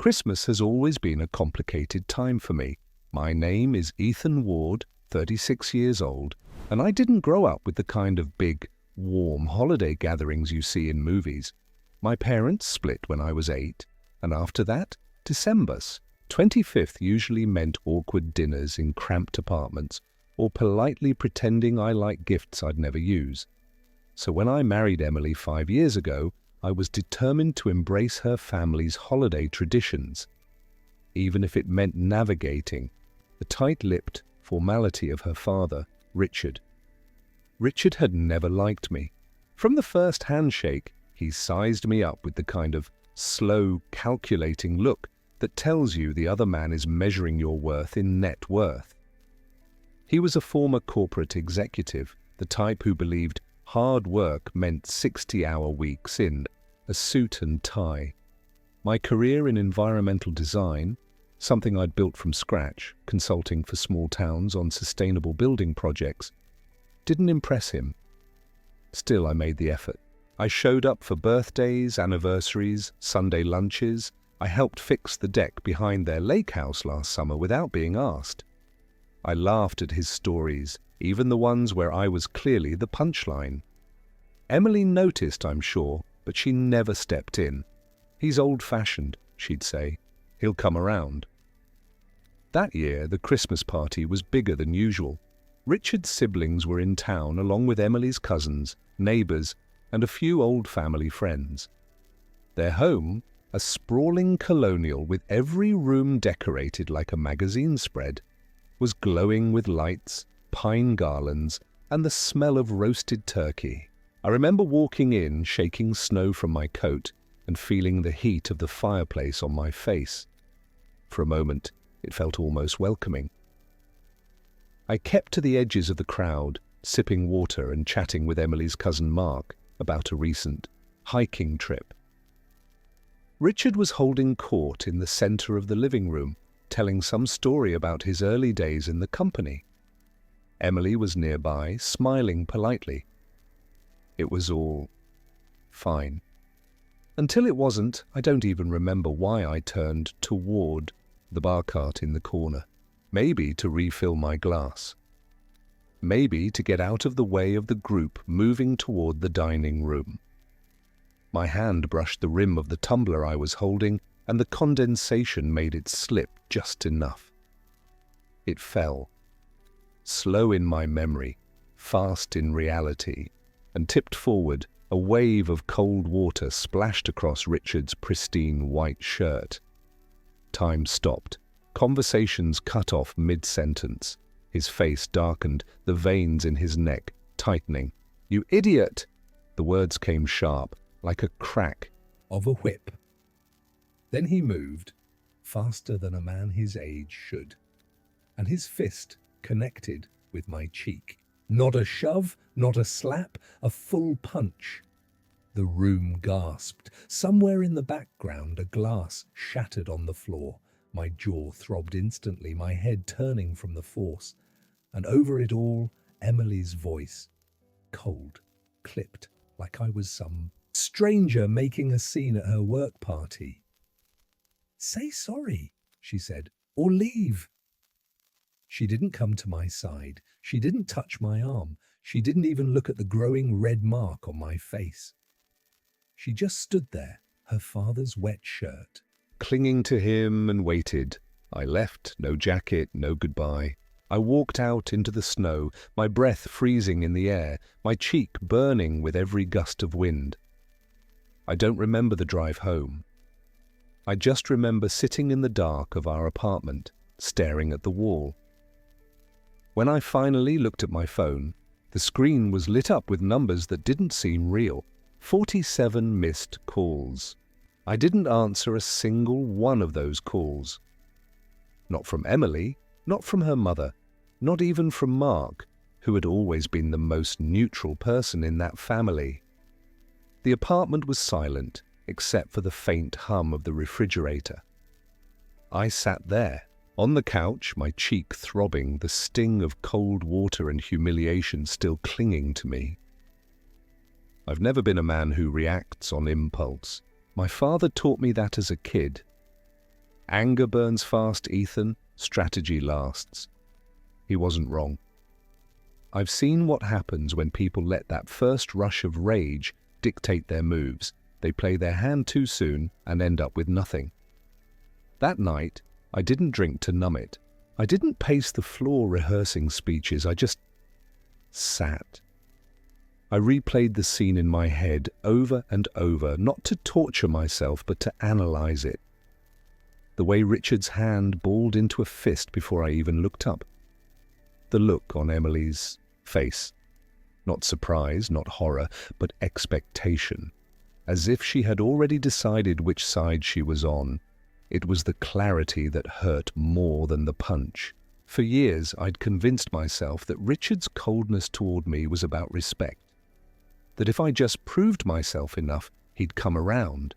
Christmas has always been a complicated time for me. My name is Ethan Ward, 36 years old, and I didn't grow up with the kind of big, warm holiday gatherings you see in movies. My parents split when I was 8, and after that, December's 25th usually meant awkward dinners in cramped apartments or politely pretending I liked gifts I'd never use. So when I married Emily 5 years ago, I was determined to embrace her family's holiday traditions, even if it meant navigating the tight-lipped formality of her father, Richard. Richard had never liked me. From the first handshake, he sized me up with the kind of slow, calculating look that tells you the other man is measuring your worth in net worth. He was a former corporate executive, the type who believed hard work meant 60-hour weeks in a suit and tie. My career in environmental design, something I'd built from scratch, consulting for small towns on sustainable building projects, didn't impress him. Still, I made the effort. I showed up for birthdays, anniversaries, Sunday lunches. I helped fix the deck behind their lake house last summer without being asked. I laughed at his stories, even the ones where I was clearly the punchline. Emily noticed, I'm sure, but she never stepped in. "He's old-fashioned," she'd say. "He'll come around." That year, the Christmas party was bigger than usual. Richard's siblings were in town along with Emily's cousins, neighbors, and a few old family friends. Their home, a sprawling colonial with every room decorated like a magazine spread, was glowing with lights, pine garlands, and the smell of roasted turkey. I remember walking in, shaking snow from my coat, and feeling the heat of the fireplace on my face. For a moment, it felt almost welcoming. I kept to the edges of the crowd, sipping water and chatting with Emily's cousin Mark about a recent hiking trip. Richard was holding court in the center of the living room, telling some story about his early days in the company. Emily was nearby, smiling politely. It was all fine. Until it wasn't. I don't even remember why I turned toward the bar cart in the corner. Maybe to refill my glass. Maybe to get out of the way of the group moving toward the dining room. My hand brushed the rim of the tumbler I was holding, and the condensation made it slip just enough. It fell, slow in my memory, fast in reality, and tipped forward. A wave of cold water splashed across Richard's pristine white shirt. Time stopped. Conversations cut off mid-sentence. His face darkened, the veins in his neck tightening. "You idiot!" The words came sharp, like a crack of a whip. Then he moved, faster than a man his age should, and his fist connected with my cheek. Not a shove, not a slap, a full punch. The room gasped. Somewhere in the background, a glass shattered on the floor. My jaw throbbed instantly, my head turning from the force. And over it all, Emily's voice, cold, clipped, like I was some stranger making a scene at her work party. "Say sorry," she said, "or leave." She didn't come to my side. She didn't touch my arm. She didn't even look at the growing red mark on my face. She just stood there, her father's wet shirt, clinging to him, and waited. I left, no jacket, no goodbye. I walked out into the snow, my breath freezing in the air, my cheek burning with every gust of wind. I don't remember the drive home. I just remember sitting in the dark of our apartment, staring at the wall. When I finally looked at my phone, the screen was lit up with numbers that didn't seem real. 47 missed calls. I didn't answer a single one of those calls. Not from Emily, not from her mother, not even from Mark, who had always been the most neutral person in that family. The apartment was silent, except for the faint hum of the refrigerator. I sat there, on the couch, my cheek throbbing, the sting of cold water and humiliation still clinging to me. I've never been a man who reacts on impulse. My father taught me that as a kid. Anger burns fast, Ethan. Strategy lasts. He wasn't wrong. I've seen what happens when people let that first rush of rage dictate their moves. They play their hand too soon and end up with nothing. That night, I didn't drink to numb it. I didn't pace the floor rehearsing speeches. I just sat. I replayed the scene in my head over and over, not to torture myself, but to analyze it. The way Richard's hand balled into a fist before I even looked up. The look on Emily's face. Not surprise, not horror, but expectation. As if she had already decided which side she was on. It was the clarity that hurt more than the punch. For years, I'd convinced myself that Richard's coldness toward me was about respect. That if I just proved myself enough, he'd come around.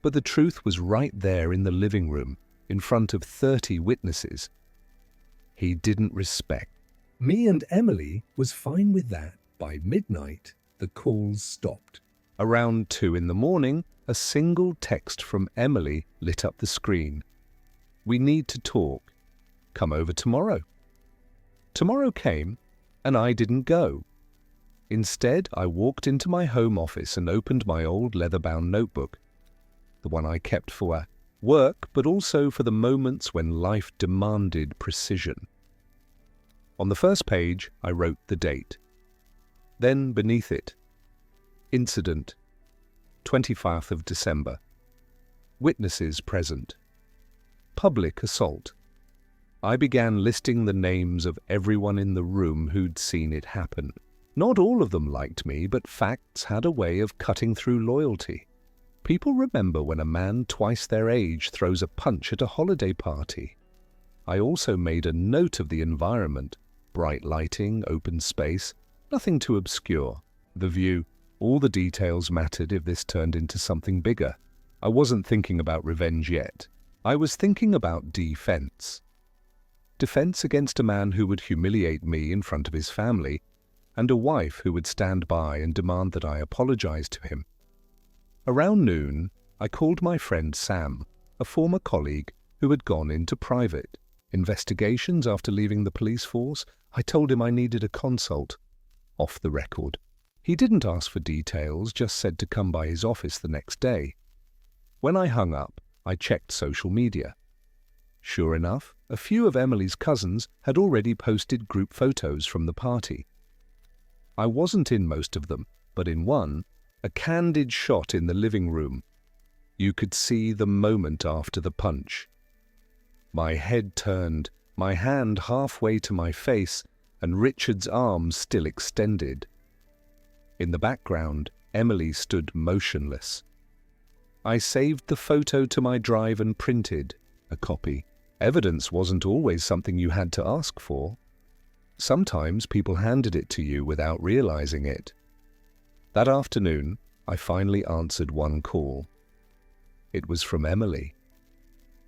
But the truth was right there in the living room, in front of 30 witnesses. He didn't respect. Me and Emily was fine with that. By midnight, the calls stopped. Around 2 in the morning, a single text from Emily lit up the screen. We need to talk. Come over tomorrow. Tomorrow came, and I didn't go. Instead, I walked into my home office and opened my old leather-bound notebook, the one I kept for work, but also for the moments when life demanded precision. On the first page, I wrote the date. Then beneath it, incident, 24th of December. Witnesses present. Public assault. I began listing the names of everyone in the room who'd seen it happen. Not all of them liked me, but facts had a way of cutting through loyalty. People remember when a man twice their age throws a punch at a holiday party. I also made a note of the environment. Bright lighting, open space, nothing too obscure. The view, all the details mattered if this turned into something bigger. I wasn't thinking about revenge yet. I was thinking about defense. Defense against a man who would humiliate me in front of his family, and a wife who would stand by and demand that I apologize to him. Around noon, I called my friend Sam, a former colleague who had gone into private investigations after leaving the police force. I told him I needed a consult, off the record. He didn't ask for details, just said to come by his office the next day. When I hung up, I checked social media. Sure enough, a few of Emily's cousins had already posted group photos from the party. I wasn't in most of them, but in one, a candid shot in the living room. You could see the moment after the punch. My head turned, my hand halfway to my face, and Richard's arms still extended. In the background, Emily stood motionless. I saved the photo to my drive and printed a copy. Evidence wasn't always something you had to ask for. Sometimes people handed it to you without realizing it. That afternoon, I finally answered one call. It was from Emily.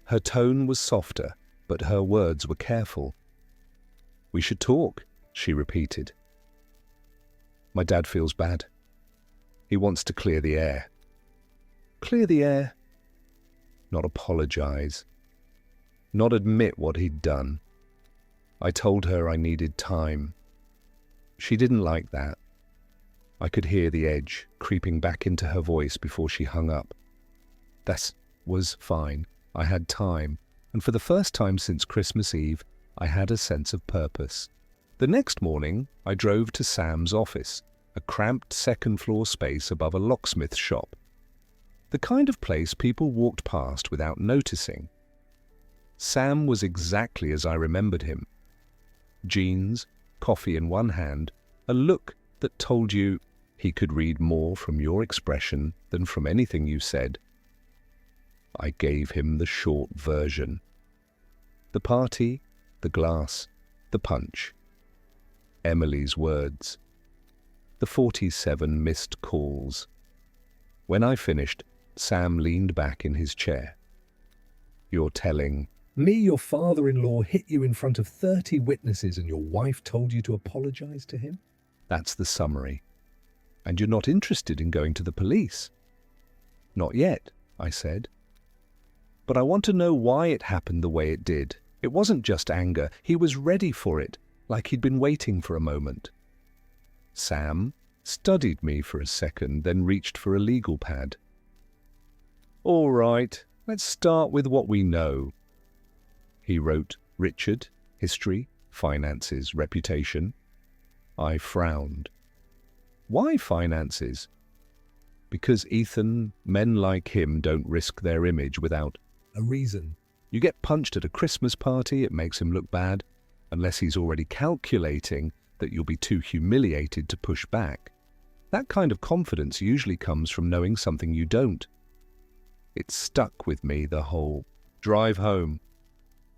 Her tone was softer, but her words were careful. "We should talk," she repeated. "My dad feels bad. He wants to clear the air." Clear the air? Not apologize. Not admit what he'd done. I told her I needed time. She didn't like that. I could hear the edge creeping back into her voice before she hung up. That was fine. I had time, and for the first time since Christmas Eve, I had a sense of purpose. The next morning, I drove to Sam's office, a cramped second-floor space above a locksmith shop. The kind of place people walked past without noticing. Sam was exactly as I remembered him. Jeans, coffee in one hand, a look that told you he could read more from your expression than from anything you said. I gave him the short version. The party, the glass, the punch. Emily's words. The 47 missed calls. When I finished, Sam leaned back in his chair. "You're telling me your father-in-law hit you in front of 30 witnesses and your wife told you to apologize to him? That's the summary. And you're not interested in going to the police?" "Not yet," I said. but I want to know why it happened the way it did. It wasn't just anger. He was ready for it, like he'd been waiting for a moment. Sam studied me for a second, then reached for a legal pad. All right, let's start with what we know. He wrote Richard, history, finances, reputation. I frowned. Why finances? Because, Ethan, men like him don't risk their image without a reason. You get punched at a Christmas party, it makes him look bad, unless he's already calculating that you'll be too humiliated to push back. That kind of confidence usually comes from knowing something you don't. It stuck with me the whole drive home.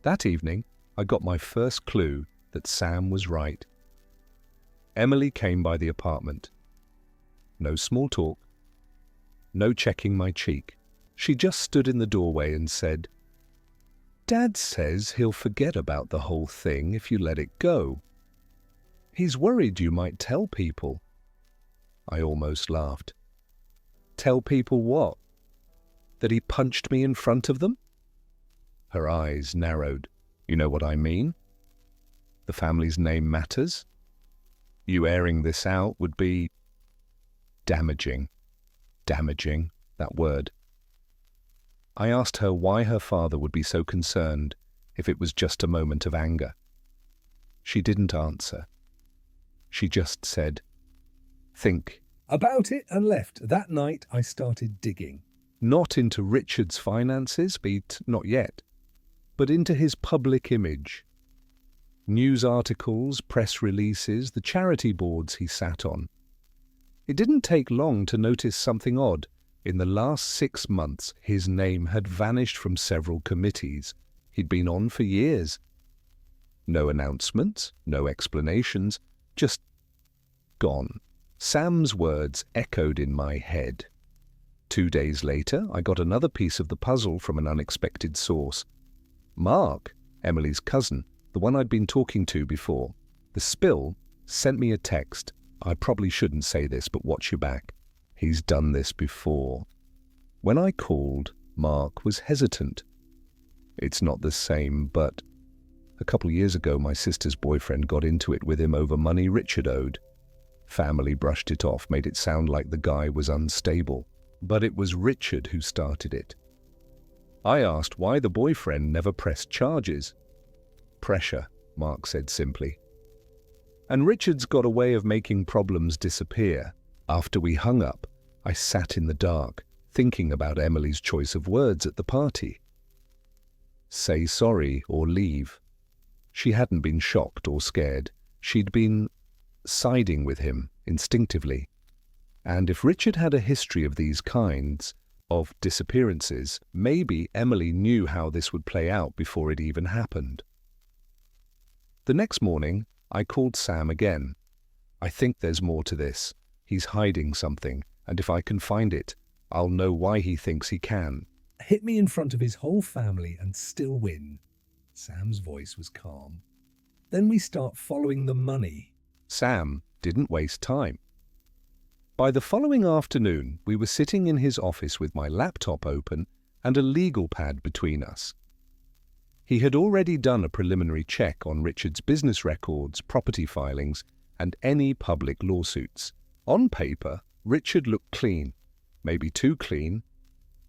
That evening, I got my first clue that Sam was right. Emily came by the apartment. No small talk. No checking my cheek. She just stood in the doorway and said, "Dad says he'll forget about the whole thing if you let it go. He's worried you might tell people." I almost laughed. Tell people what? That he punched me in front of them? Her eyes narrowed. You know what I mean? The family's name matters. You airing this out would be damaging. Damaging, that word. I asked her why her father would be so concerned if it was just a moment of anger. She didn't answer. She just said, "Think about it," and left. That night I started digging. Not into Richard's finances, not yet, but into his public image. News articles, press releases, the charity boards he sat on. It didn't take long to notice something odd. In the last 6 months, his name had vanished from several committees he'd been on for years. No announcements, no explanations, just gone. Sam's words echoed in my head. 2 days later, I got another piece of the puzzle from an unexpected source. Mark, Emily's cousin, the one I'd been talking to before, the spill, sent me a text. I probably shouldn't say this, but watch your back. He's done this before. When I called, Mark was hesitant. It's not the same, but a couple of years ago, my sister's boyfriend got into it with him over money Richard owed. Family brushed it off, made it sound like the guy was unstable. But it was Richard who started it. I asked why the boyfriend never pressed charges. Pressure, Mark said simply. And Richard's got a way of making problems disappear. After we hung up, I sat in the dark, thinking about Emily's choice of words at the party. Say sorry or leave. She hadn't been shocked or scared. She'd been siding with him instinctively. And if Richard had a history of these kinds of disappearances, maybe Emily knew how this would play out before it even happened. The next morning, I called Sam again. I think there's more to this. He's hiding something, and if I can find it, I'll know why he thinks he can. Hit me in front of his whole family and still win. Sam's voice was calm. Then we start following the money. Sam didn't waste time. By the following afternoon, we were sitting in his office with my laptop open and a legal pad between us. He had already done a preliminary check on Richard's business records, property filings, and any public lawsuits. On paper, Richard looked clean, maybe too clean.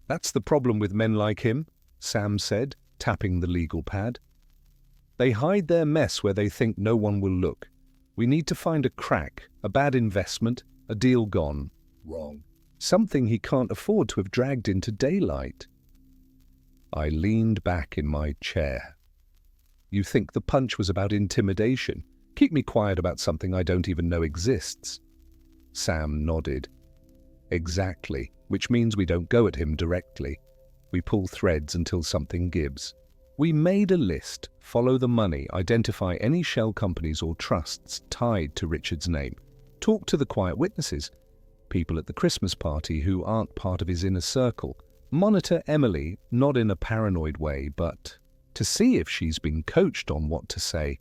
That's the problem with men like him, Sam said, tapping the legal pad. They hide their mess where they think no one will look. We need to find a crack, a bad investment, a deal gone wrong. Something he can't afford to have dragged into daylight. I leaned back in my chair. You think the punch was about intimidation? Keep me quiet about something I don't even know exists. Sam nodded. Exactly, which means we don't go at him directly. We pull threads until something gives. We made a list, follow the money, identify any shell companies or trusts tied to Richard's name. Talk to the quiet witnesses, people at the Christmas party who aren't part of his inner circle. Monitor Emily, not in a paranoid way, but to see if she's been coached on what to say.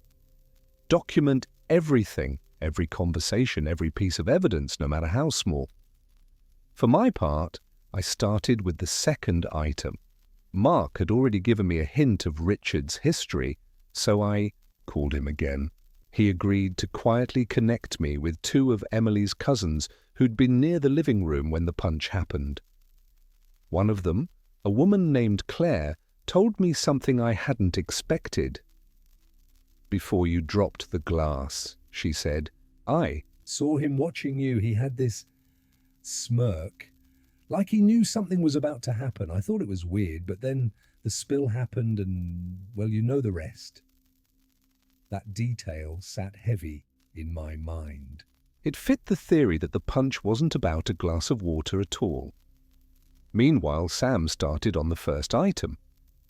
Document everything, every conversation, every piece of evidence, no matter how small. For my part, I started with the second item, Mark had already given me a hint of Richard's history, so I called him again. He agreed to quietly connect me with two of Emily's cousins who'd been near the living room when the punch happened. One of them, a woman named Claire, told me something I hadn't expected. "Before you dropped the glass," she said, "I saw him watching you. He had this smirk, like he knew something was about to happen. I thought it was weird, but then the spill happened and, well, you know the rest." That detail sat heavy in my mind. It fit the theory that the punch wasn't about a glass of water at all. Meanwhile, Sam started on the first item,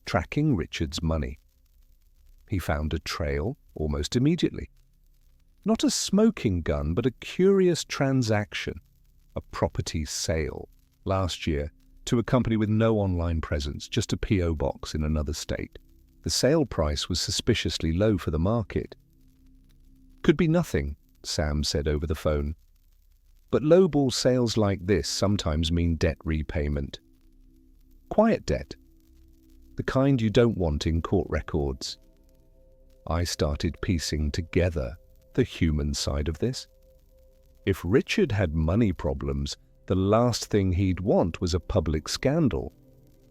tracking Richard's money. He found a trail almost immediately. Not a smoking gun, but a curious transaction, a property sale, last year, to a company with no online presence, just a P.O. box in another state. The sale price was suspiciously low for the market. "Could be nothing," Sam said over the phone. "But lowball sales like this sometimes mean debt repayment. Quiet debt. The kind you don't want in court records." I started piecing together the human side of this. If Richard had money problems, the last thing he'd want was a public scandal,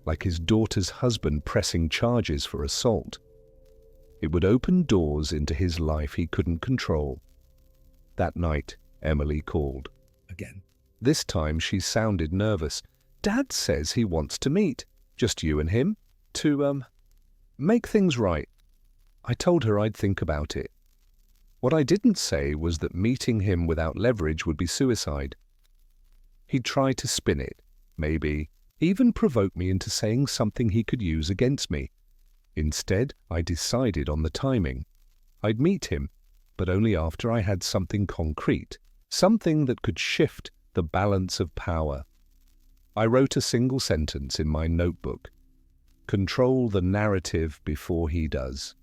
like his daughter's husband pressing charges for assault. It would open doors into his life he couldn't control. That night, Emily called. Again. This time she sounded nervous. "Dad says he wants to meet, just you and him, to, make things right." I told her I'd think about it. What I didn't say was that meeting him without leverage would be suicide. He'd try to spin it, maybe even provoke me into saying something he could use against me. Instead, I decided on the timing. I'd meet him, but only after I had something concrete, something that could shift the balance of power. I wrote a single sentence in my notebook: "Control the narrative before he does."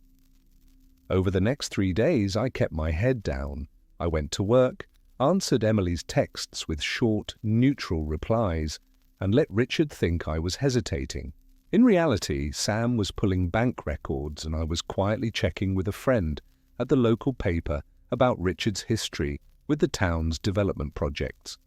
Over the next 3 days, I kept my head down. I went to work, answered Emily's texts with short, neutral replies, and let Richard think I was hesitating. In reality, Sam was pulling bank records and I was quietly checking with a friend at the local paper about Richard's history with the town's development projects.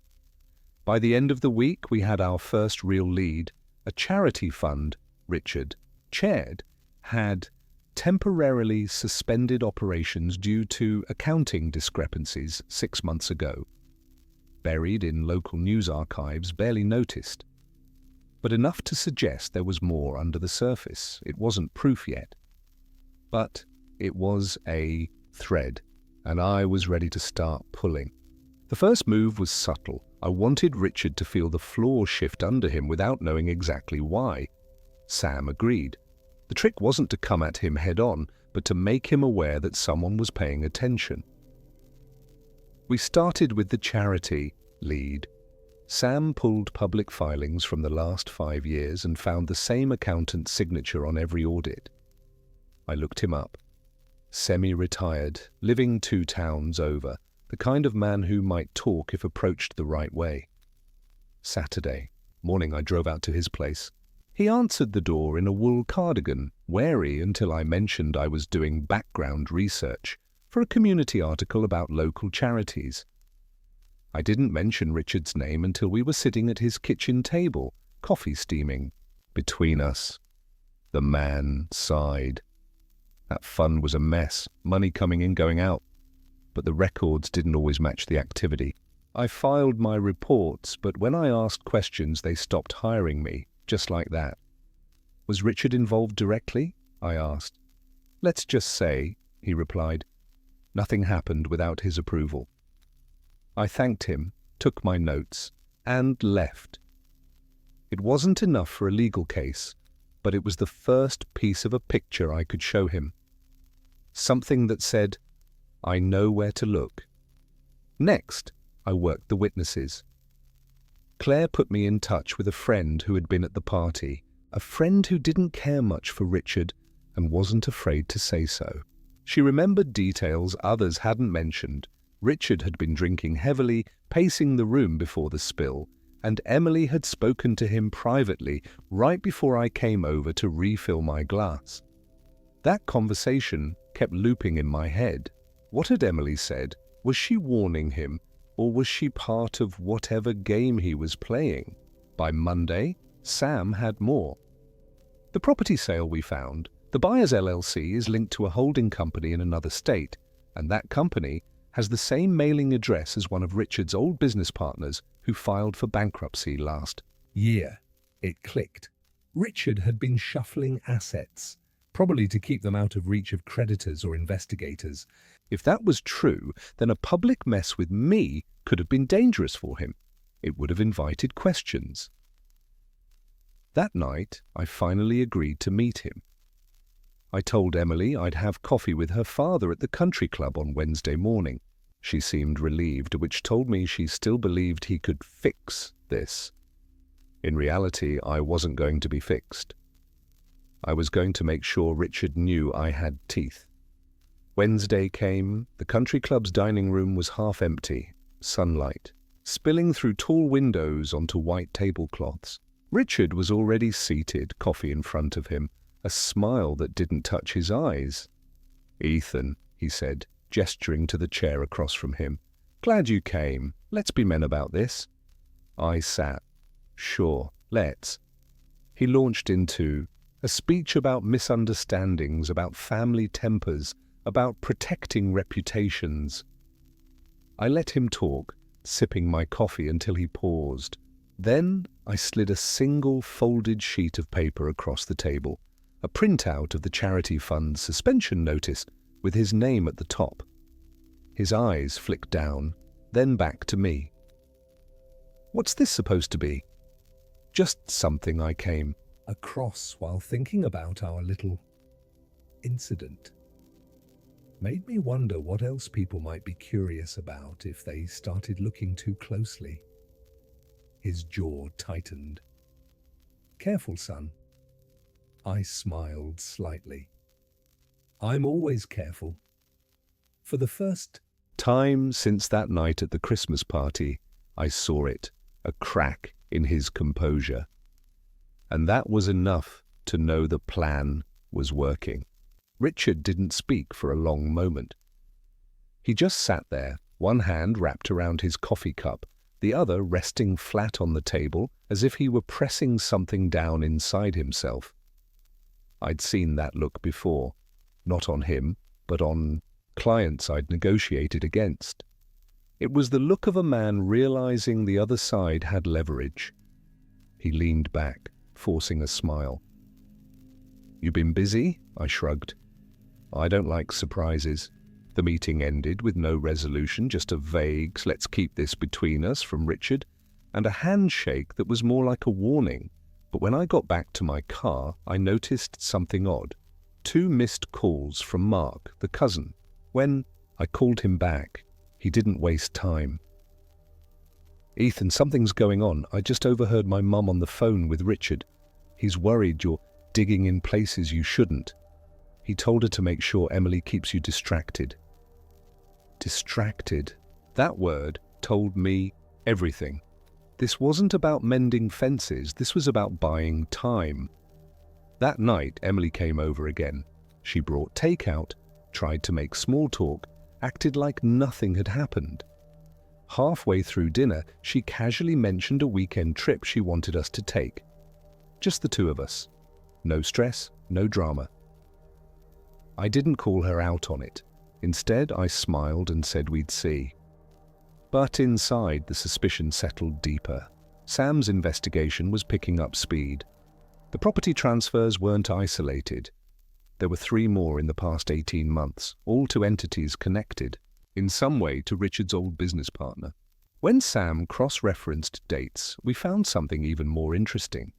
By the end of the week, we had our first real lead. A charity fund Richard chaired had temporarily suspended operations due to accounting discrepancies 6 months ago. Buried in local news archives, barely noticed. But enough to suggest there was more under the surface. It wasn't proof yet. But it was a thread, and I was ready to start pulling. The first move was subtle. I wanted Richard to feel the floor shift under him without knowing exactly why. Sam agreed. The trick wasn't to come at him head-on, but to make him aware that someone was paying attention. We started with the charity lead. Sam pulled public filings from the last 5 years and found the same accountant's signature on every audit. I looked him up. Semi-retired, living 2 towns over, the kind of man who might talk if approached the right way. Saturday morning, I drove out to his place. He answered the door in a wool cardigan, wary until I mentioned I was doing background research for a community article about local charities. I didn't mention Richard's name until we were sitting at his kitchen table, coffee steaming. Between us, the man sighed. That fund was a mess, money coming in, going out. But the records didn't always match the activity. I filed my reports, but when I asked questions, they stopped hiring me, just like that. Was Richard involved directly? I asked. Let's just say, he replied, nothing happened without his approval. I thanked him, took my notes, and left. It wasn't enough for a legal case, but it was the first piece of a picture I could show him. Something that said, I know where to look. Next, I worked the witnesses. Claire put me in touch with a friend who had been at the party, a friend who didn't care much for Richard and wasn't afraid to say so. She remembered details others hadn't mentioned. Richard had been drinking heavily, pacing the room before the spill, and Emily had spoken to him privately right before I came over to refill my glass. That conversation kept looping in my head. What had Emily said? Was she warning him, or was she part of whatever game he was playing? By Monday, Sam had more. The property sale we found, the buyer's LLC is linked to a holding company in another state, and that company has the same mailing address as one of Richard's old business partners who filed for bankruptcy last year. It clicked. Richard had been shuffling assets, probably to keep them out of reach of creditors or investigators. If that was true, then a public mess with me could have been dangerous for him. It would have invited questions. That night, I finally agreed to meet him. I told Emily I'd have coffee with her father at the country club on Wednesday morning. She seemed relieved, which told me she still believed he could fix this. In reality, I wasn't going to be fixed. I was going to make sure Richard knew I had teeth. Wednesday came. The country club's dining room was half empty, sunlight spilling through tall windows onto white tablecloths. Richard was already seated, coffee in front of him, a smile that didn't touch his eyes. "Ethan," he said, gesturing to the chair across from him. "Glad you came. Let's be men about this." I sat. "Sure, let's." He launched into a speech about misunderstandings, about family tempers, about protecting reputations. I let him talk, sipping my coffee until he paused. Then I slid a single folded sheet of paper across the table, a printout of the charity fund's suspension notice with his name at the top. His eyes flicked down, then back to me. "What's this supposed to be?" "Just something I came across while thinking about our little incident. Made me wonder what else people might be curious about if they started looking too closely." His jaw tightened. "Careful, son." I smiled slightly. "I'm always careful." For the first time since that night at the Christmas party, I saw it, a crack in his composure. And that was enough to know the plan was working. Richard didn't speak for a long moment. He just sat there, one hand wrapped around his coffee cup, the other resting flat on the table as if he were pressing something down inside himself. I'd seen that look before, not on him, but on clients I'd negotiated against. It was the look of a man realizing the other side had leverage. He leaned back, forcing a smile. "You been busy?" I shrugged. I don't like surprises. The meeting ended with no resolution, just a vague, "let's keep this between us" from Richard, and a handshake that was more like a warning. But when I got back to my car, I noticed something odd. 2 missed calls from Mark, the cousin. When I called him back, he didn't waste time. "Ethan, something's going on. I just overheard my mum on the phone with Richard. He's worried you're digging in places you shouldn't. He told her to make sure Emily keeps you distracted." Distracted. That word told me everything. This wasn't about mending fences, this was about buying time. That night, Emily came over again. She brought takeout, tried to make small talk, acted like nothing had happened. Halfway through dinner, she casually mentioned a weekend trip she wanted us to take. Just the 2 of us. No stress, no drama. I didn't call her out on it. Instead, I smiled and said we'd see. But inside, the suspicion settled deeper. Sam's investigation was picking up speed. The property transfers weren't isolated. There were 3 more in the past 18 months, all to entities connected, in some way, to Richard's old business partner. When Sam cross-referenced dates, we found something even more interesting.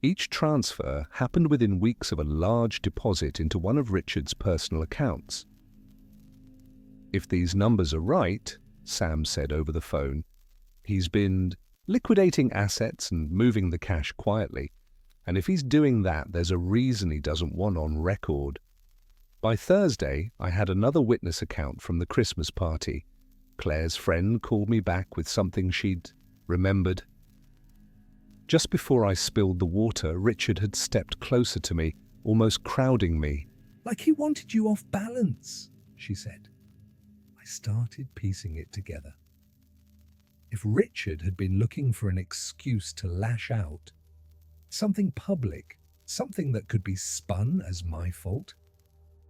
Each transfer happened within weeks of a large deposit into one of Richard's personal accounts. "If these numbers are right," Sam said over the phone, "he's been liquidating assets and moving the cash quietly. And if he's doing that, there's a reason he doesn't want on record." By Thursday, I had another witness account from the Christmas party. Claire's friend called me back with something she'd remembered. Just before I spilled the water, Richard had stepped closer to me, almost crowding me. Like he wanted you off balance, she said. I started piecing it together. If Richard had been looking for an excuse to lash out, something public, something that could be spun as my fault,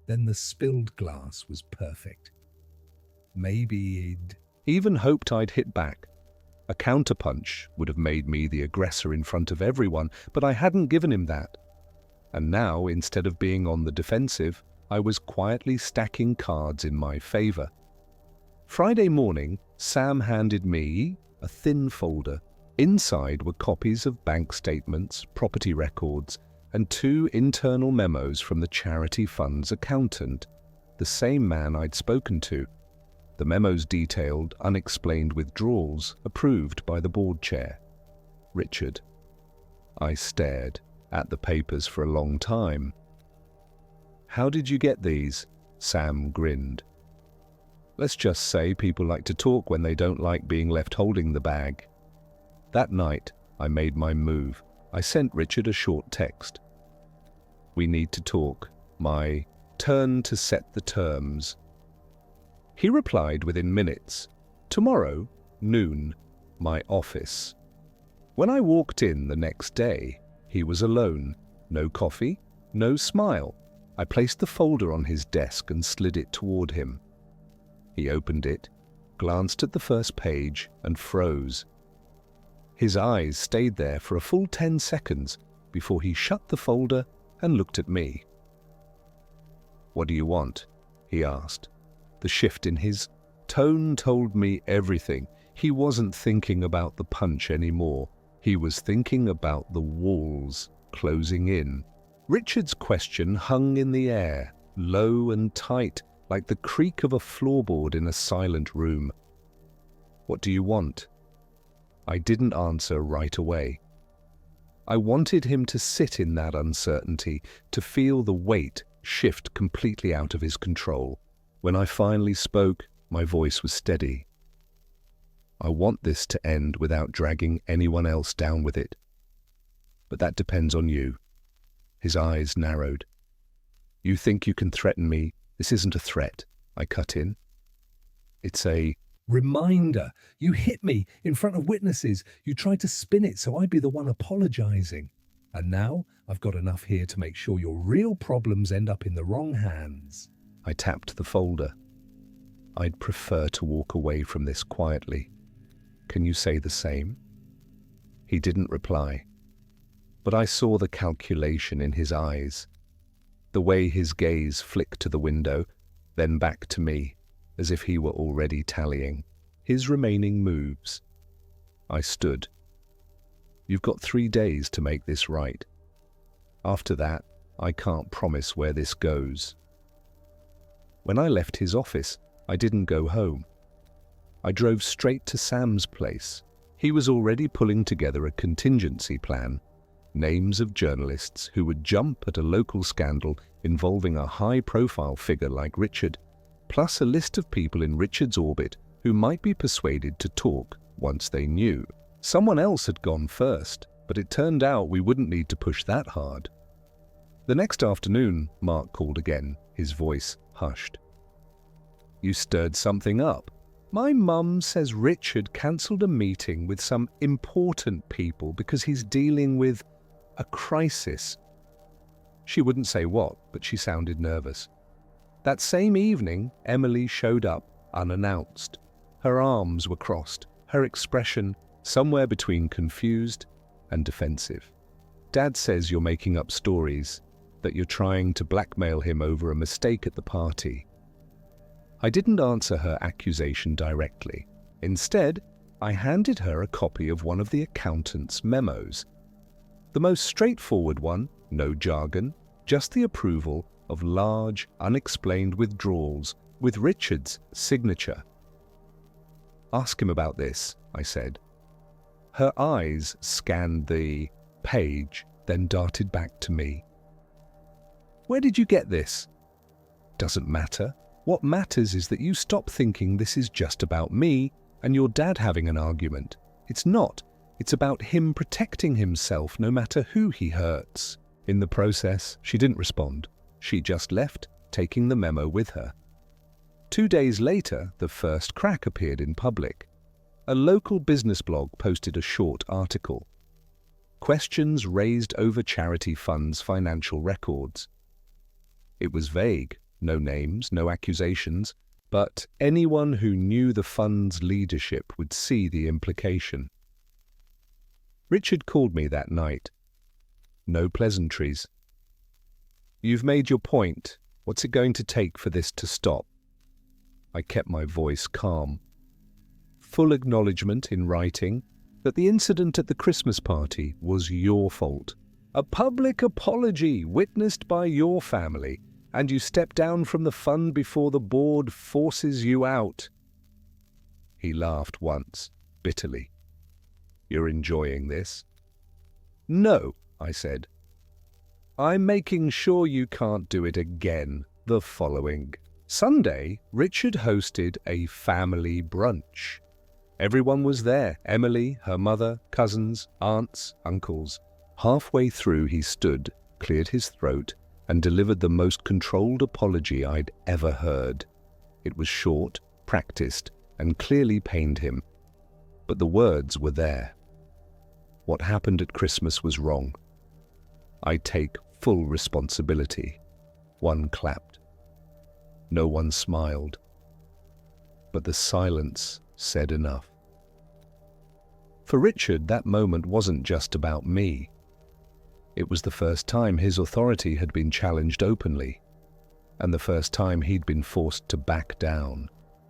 then the spilled glass was perfect. Maybe he'd Even hoped I'd hit back. A counterpunch would have made me the aggressor in front of everyone, but I hadn't given him that. And now, instead of being on the defensive, I was quietly stacking cards in my favor. Friday morning, Sam handed me a thin folder. Inside were copies of bank statements, property records, and 2 internal memos from the charity fund's accountant, the same man I'd spoken to. The memos detailed unexplained withdrawals approved by the board chair. Richard. I stared at the papers for a long time. How did you get these? Sam grinned. Let's just say people like to talk when they don't like being left holding the bag. That night, I made my move. I sent Richard a short text. We need to talk. My turn to set the terms. He replied within minutes. Tomorrow, noon, my office. When I walked in the next day, he was alone. No coffee, no smile. I placed the folder on his desk and slid it toward him. He opened it, glanced at the first page, and froze. His eyes stayed there for a full 10 seconds before he shut the folder and looked at me. What do you want? He asked. The shift in his tone told me everything. He wasn't thinking about the punch anymore. He was thinking about the walls closing in. Richard's question hung in the air, low and tight, like the creak of a floorboard in a silent room. What do you want? I didn't answer right away. I wanted him to sit in that uncertainty, to feel the weight shift completely out of his control. When I finally spoke, my voice was steady. I want this to end without dragging anyone else down with it. But that depends on you. His eyes narrowed. You think you can threaten me? This isn't a threat, I cut in. It's a reminder. You hit me in front of witnesses. You tried to spin it so I'd be the one apologizing. And now I've got enough here to make sure your real problems end up in the wrong hands. I tapped the folder. I'd prefer to walk away from this quietly. Can you say the same? He didn't reply, but I saw the calculation in his eyes, the way his gaze flicked to the window, then back to me, as if he were already tallying his remaining moves. I stood. You've got 3 days to make this right. After that, I can't promise where this goes. When I left his office, I didn't go home. I drove straight to Sam's place. He was already pulling together a contingency plan, names of journalists who would jump at a local scandal involving a high-profile figure like Richard, plus a list of people in Richard's orbit who might be persuaded to talk once they knew. Someone else had gone first, but it turned out we wouldn't need to push that hard. The next afternoon, Mark called again, his voice hushed. You stirred something up. My mum says Richard cancelled a meeting with some important people because he's dealing with a crisis. She wouldn't say what, but she sounded nervous. That same evening, Emily showed up unannounced. Her arms were crossed, her expression somewhere between confused and defensive. Dad says you're making up stories, that you're trying to blackmail him over a mistake at the party. I didn't answer her accusation directly. Instead, I handed her a copy of one of the accountant's memos. The most straightforward one, no jargon, just the approval of large, unexplained withdrawals with Richard's signature. Ask him about this, I said. Her eyes scanned the page, then darted back to me. Where did you get this? Doesn't matter. What matters is that you stop thinking this is just about me and your dad having an argument. It's not. It's about him protecting himself no matter who he hurts. In the process, she didn't respond. She just left, taking the memo with her. 2 days later, the first crack appeared in public. A local business blog posted a short article. Questions raised over charity funds' financial records. It was vague, no names, no accusations, but anyone who knew the fund's leadership would see the implication. Richard called me that night. No pleasantries. "You've made your point. What's it going to take for this to stop?" I kept my voice calm. Full acknowledgement in writing that the incident at the Christmas party was your fault. A public apology witnessed by your family, and you step down from the fund before the board forces you out. He laughed once, bitterly. "You're enjoying this?" "No," I said. "I'm making sure you can't do it again." The following Sunday, Richard hosted a family brunch. Everyone was there: Emily, her mother, cousins, aunts, uncles. Halfway through, he stood, cleared his throat, and delivered the most controlled apology I'd ever heard. It was short, practiced, and clearly pained him. But the words were there. What happened at Christmas was wrong. I take full responsibility. One clapped. No one smiled. But the silence said enough. For Richard, that moment wasn't just about me. It was the first time his authority had been challenged openly, and the first time he'd been forced to back down.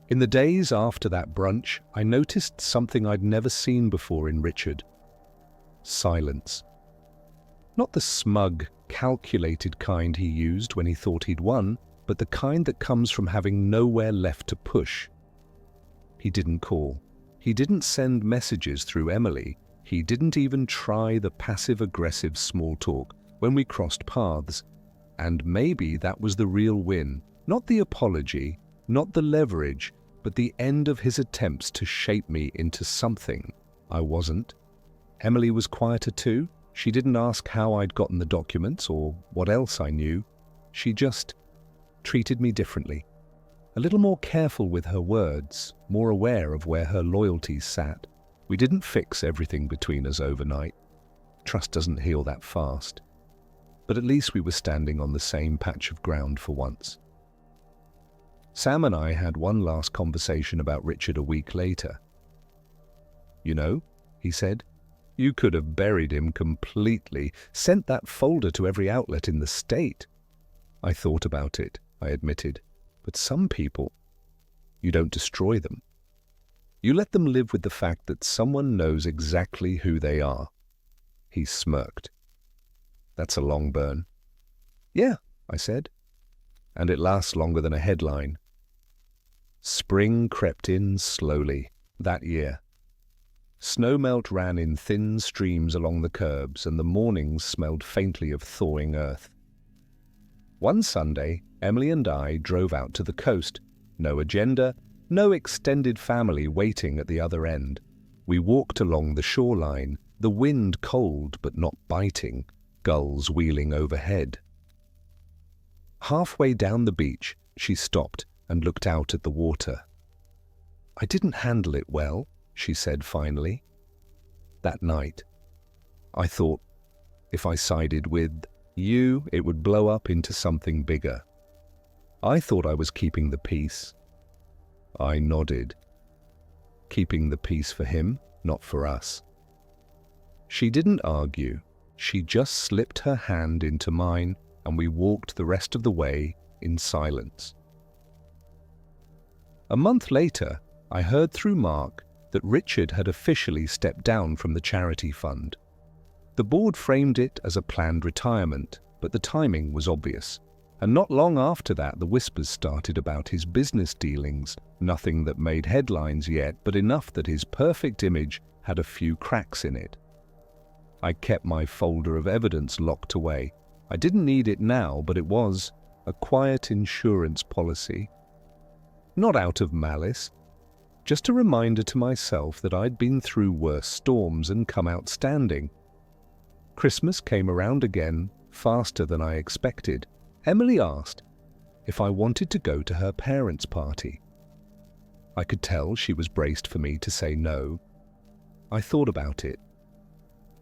In the days after that brunch, I noticed something I'd never seen before in Richard. Silence. Not the smug, calculated kind he used when he thought he'd won, but the kind that comes from having nowhere left to push. He didn't call. He didn't send messages through Emily. He didn't even try the passive-aggressive small talk when we crossed paths. And maybe that was the real win. Not the apology, not the leverage, but the end of his attempts to shape me into something I wasn't. Emily was quieter too. She didn't ask how I'd gotten the documents or what else I knew. She just treated me differently. A little more careful with her words, more aware of where her loyalties sat. We didn't fix everything between us overnight. Trust doesn't heal that fast. But at least we were standing on the same patch of ground for once. Sam and I had one last conversation about Richard a week later. "You know," he said, "you could have buried him completely, sent that folder to every outlet in the state." I thought about it, I admitted. But some people, you don't destroy them. You let them live with the fact that someone knows exactly who they are. He smirked. "That's a long burn." "Yeah," I said. "And it lasts longer than a headline." Spring crept in slowly that year. Snowmelt ran in thin streams along the curbs, and the mornings smelled faintly of thawing earth. One Sunday, Emily and I drove out to the coast. No agenda, no extended family waiting at the other end. We walked along the shoreline, the wind cold but not biting, gulls wheeling overhead. Halfway down the beach, she stopped and looked out at the water. "I didn't handle it well," she said finally. That night, I thought, if I sided with you, it would blow up into something bigger. I thought I was keeping the peace. I nodded. Keeping the peace for him, not for us. She didn't argue. She just slipped her hand into mine, and we walked the rest of the way in silence. A month later, I heard through Mark that Richard had officially stepped down from the charity fund. The board framed it as a planned retirement, but the timing was obvious. And not long after that, the whispers started about his business dealings, nothing that made headlines yet, but enough that his perfect image had a few cracks in it. I kept my folder of evidence locked away. I didn't need it now, but it was a quiet insurance policy. Not out of malice, just a reminder to myself that I'd been through worse storms and come out standing. Christmas came around again, faster than I expected. Emily asked if I wanted to go to her parents' party. I could tell she was braced for me to say no. I thought about it.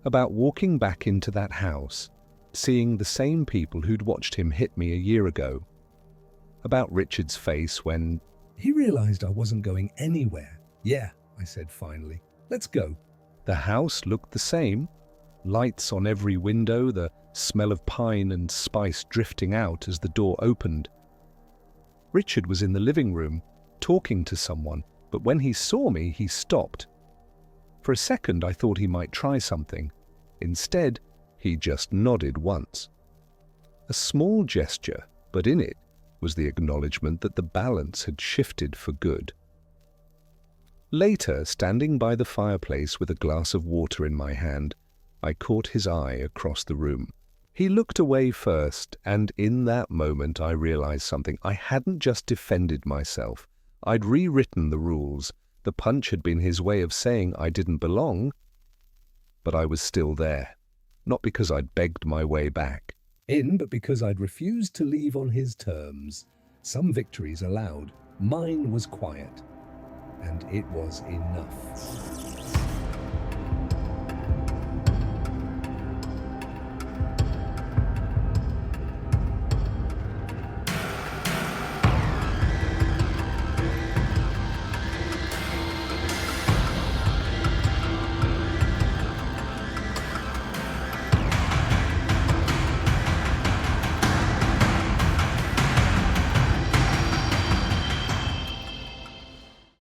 About walking back into that house, seeing the same people who'd watched him hit me a year ago. About Richard's face when He realized I wasn't going anywhere. Yeah, I said finally. Let's go. the house looked the same. Lights on every window, the smell of pine and spice drifting out as the door opened. Richard was in the living room, talking to someone, but when he saw me, he stopped. For a second, I thought he might try something. Instead, he just nodded once. A small gesture, but in it was the acknowledgement that the balance had shifted for good. Later, standing by the fireplace with a glass of water in my hand, I caught his eye across the room. He looked away first, and in that moment I realized something. I hadn't just defended myself. I'd rewritten the rules. The punch had been his way of saying I didn't belong, but I was still there. Not because I'd begged my way back. But because I'd refused to leave on his terms. Some victories allowed. Mine was quiet. And it was enough.